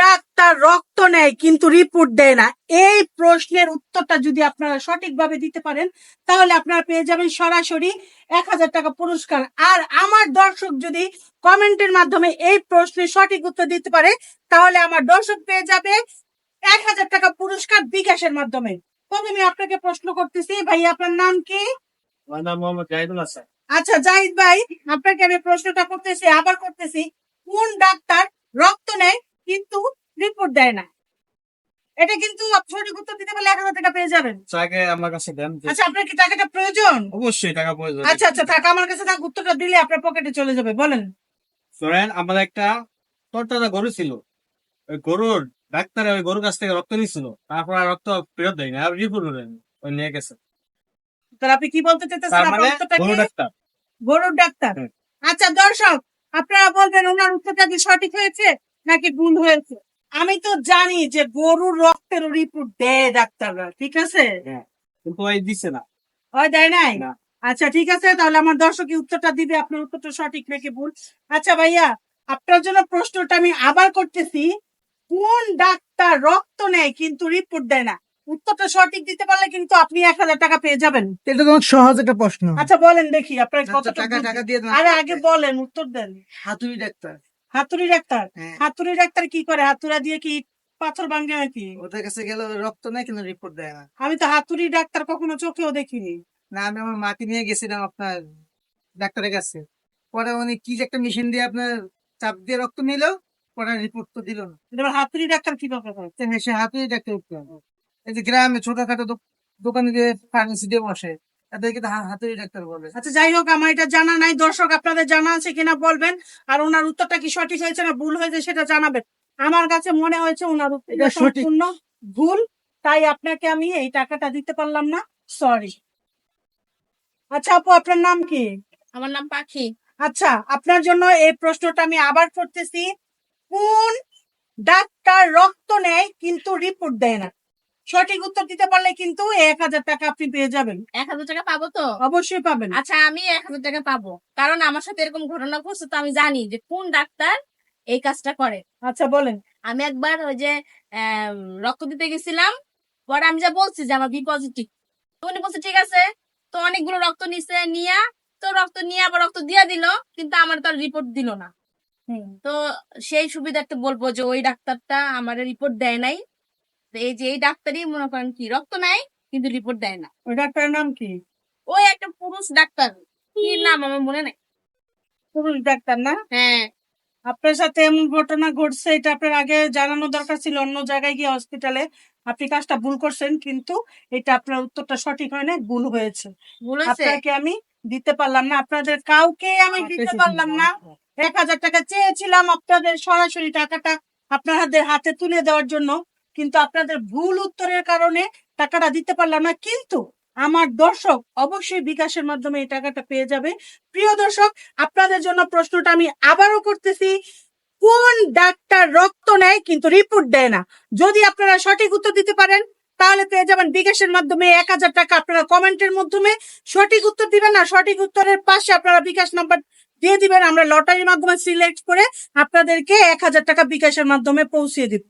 Doctor রক্ত নেয় কিন্তু রিপোর্ট দেয় না? এই প্রশ্নের উত্তরটা যদি আপনারা সঠিকভাবে দিতে পারেন তাহলে আপনারা পেয়ে যাবেন সরাসরি 1000 টাকা পুরস্কার। আর আমার দর্শক যদি কমেন্টের মাধ্যমে এই প্রশ্নের সঠিক উত্তর দিতে পারে তাহলে আমার দর্শক পেয়ে যাবে 1000 টাকা পুরস্কার বিকাশের মাধ্যমে। প্রথমে আপনাকে প্রশ্ন করতেছি, ভাই আপনার নাম কি? আমার নাম মোহাম্মদ জাহিদুল হাসান। আচ্ছা জাহিদ ভাই, আপনাকে আমি প্রশ্নটা করতেছি, আবার করতেছি। কোন ডাক্তার রক্ত নেয় কিন্তু রিপোর্ট দেয় না? এটা কিন্তু সঠিক উত্তর দিতে পারলে 1000 টাকা পেয়ে যাবেন। টাকা আমার কাছে দেন। আচ্ছা, আপনার কি টাকাটা প্রয়োজন? অবশ্যই টাকা প্রয়োজন। আচ্ছা আচ্ছা, টাকা আমার কাছে থাক, উত্তরটা দিলে আপনার পকেটে চলে যাবে। বলেন। ধরেন আমার একটা তরতাজা গরু ছিল, ওই গরুর ডাক্তারে ওই গরুর কাছ থেকে রক্ত নিছিল, তারপর আর রক্ত ফেরত দেয় না, রিপোর্ট ওই নিয়ে গেছে। তাহলে আপনি কি বলতে তার চাইতেছেন? মানে আপনার উত্তরটা গরু কি? ডাক্তার। গরুর ডাক্তার। হ্যাঁ। আচ্ছা দর্শক, আপনারা বলবেন ওনার উত্তরটা কি সঠিক হয়েছে নাকি ভুল হয়েছে। আমি তো জানি যে গরুর রক্তের রিপোর্ট দেয় ডাক্তাররা, ঠিক আছে? হ্যাঁ, কিন্তু ওই দিচ্ছে না। ওই দেয় নাই? না। আচ্ছা ঠিক আছে, তাহলে আমার দর্শক উত্তরটা দিবে আপনার উত্তরটা সঠিক নাকি ভুল। আচ্ছা ভাইয়া, আপনার জন্য প্রশ্নটা আমি আবার করতেছি। কোন ডাক্তার রক্ত নেয় কিন্তু রিপোর্ট দেয় না? উত্তরটা সঠিক দিতে পারলে কিন্তু আপনি 1000 টাকা পেয়ে যাবেন। এটা তো অনেক সহজ একটা প্রশ্ন। আচ্ছা বলেন দেখি আপনার আচ্ছা, কতটা টাকা বুদ্ধি। দিয়ে দেন। আরে আগে বলেন, উত্তর দেন। হাতুড়ি ডাক্তার। হাতুড়ি ডাক্তার? হ্যাঁ। হাতুড়ি ডাক্তার কি করে? হাতুড়া দিয়ে কি পাথর ভাঙে নাকি? ওদের কাছে গেলে রক্ত নেয় কিন্তু রিপোর্ট দেয় না। আমি তো হাতুড়ি ডাক্তার কখনো চোখেও দেখিনি। না, আমি আমার মাকে নিয়ে গেছিলাম আপনার ডাক্তারের কাছে। পরে উনি কি যে একটা মেশিন দিয়ে আপনার চাপ দিয়ে রক্ত নিল, পরে রিপোর্ট তো দিল না। এবার হাতুড়ি ডাক্তার কিভাবে হয়? সে হাতুড়ি ডাক্তার এই যে গ্রামে ছোটখাটো দোকানে যে ফার্মেসি দিয়ে বসে, তাদেরকে তো হাতুড়ি ডাক্তার বলে। আচ্ছা যাই হোক, আমার এটা জানা নাই। দর্শক আপনাদের জানা আছে কিনা বলবেন, আর ওনার উত্তরটা কি সঠিক হয়েছে না ভুল হয়েছে সেটা জানাবেন। আমার কাছে মনে হয়েছে ওনার উত্তরটা এটা সঠিক। সম্পূর্ণ ভুল, তাই আপনাকে আমি এই টাকাটা দিতে পারলাম না, সরি। আচ্ছা আপু, আপনার নাম কি? আমার নাম পাখি। আচ্ছা, আপনার জন্য এই প্রশ্নটা আমি আবার করতেছি। কোন ডাক্তার রক্ত নেয় কিন্তু রিপোর্ট দেয় না? সঠিক উত্তর দিতে পারলে কিন্তু 1000 টাকা আপনি পেয়ে যাবেন। 1000 টাকা পাবো তো? অবশ্যই পাবেন। আচ্ছা, আমি 1000 টাকা পাবো, কারণ আমার সাথে এরকম ঘটনা ঘটছে, তো আমি জানি যে কোন ডাক্তার এই কাজটা করে। আচ্ছা বলেন। আমি একবার ওই যে রক্ত দিতে গেছিলাম, পরে আমি যা বলছি যে আমার বি পজিটিভ, তো উনি বলছে ঠিক আছে, তো অনেকগুলো রক্ত নিছে, নিয়া তো রক্ত নিয়ে আবার রক্ত দিয়া দিল, কিন্তু আমার তো রিপোর্ট দিল না। তো সেই সুবিধার্থে বলবো যে ওই ডাক্তারটা আমার রিপোর্ট দেয় নাই। তো এই যে এই ডাক্তারই মনে করেন কি রক্ত নেয় কিন্তু রিপোর্ট দেয় না। ওই ডাক্তারের নাম কি? ওই একটা পুরুষ ডাক্তার, কি নাম আমার মনে নেই। পুরুষ ডাক্তার না? হ্যাঁ। আপনার সাথে এমন ঘটনা ঘটছে, এটা আপনার আগে জানানো দরকার ছিল। অন্য জায়গায় গিয়ে হসপিটালে আপনি কাজটা ভুল করছেন, কিন্তু এটা আপনার উত্তরটা সঠিক হয় না, ভুল হয়েছে। ভুল হয়েছে। আপনাকে আমি দিতে পারলাম না, আপনাদের কাউকে আমি দিতে পারলাম না। 1000 টাকা চেয়েছিলাম আপনাদের সরাসরি টাকাটা আপনাদের হাতে তুলে দেওয়ার জন্য, কিন্তু আপনাদের ভুল উত্তরের কারণে টাকাটা দিতে পারলাম না। কিন্তু আমার দর্শক অবশ্যই বিকাশের মাধ্যমে এই টাকাটা পেয়ে যাবে। প্রিয় দর্শক, আপনাদের জন্য প্রশ্নটা আমি আবারও করতেছি। কোন ডাক্তার রক্ত নেয় কিন্তু রিপোর্ট দেয় না? যদি আপনারা সঠিক উত্তর দিতে পারেন তাহলে পেয়ে যাবেন বিকাশের মাধ্যমে 1000 টাকা। আপনারা কমেন্টের মাধ্যমে সঠিক উত্তর দিবেন, না সঠিক উত্তরের পাশে আপনারা বিকাশ নাম্বার দিয়ে দিবেন। আমরা লটারির মাধ্যমে সিলেক্ট করে আপনাদেরকে 1000 টাকা বিকাশের মাধ্যমে পৌঁছিয়ে দিব।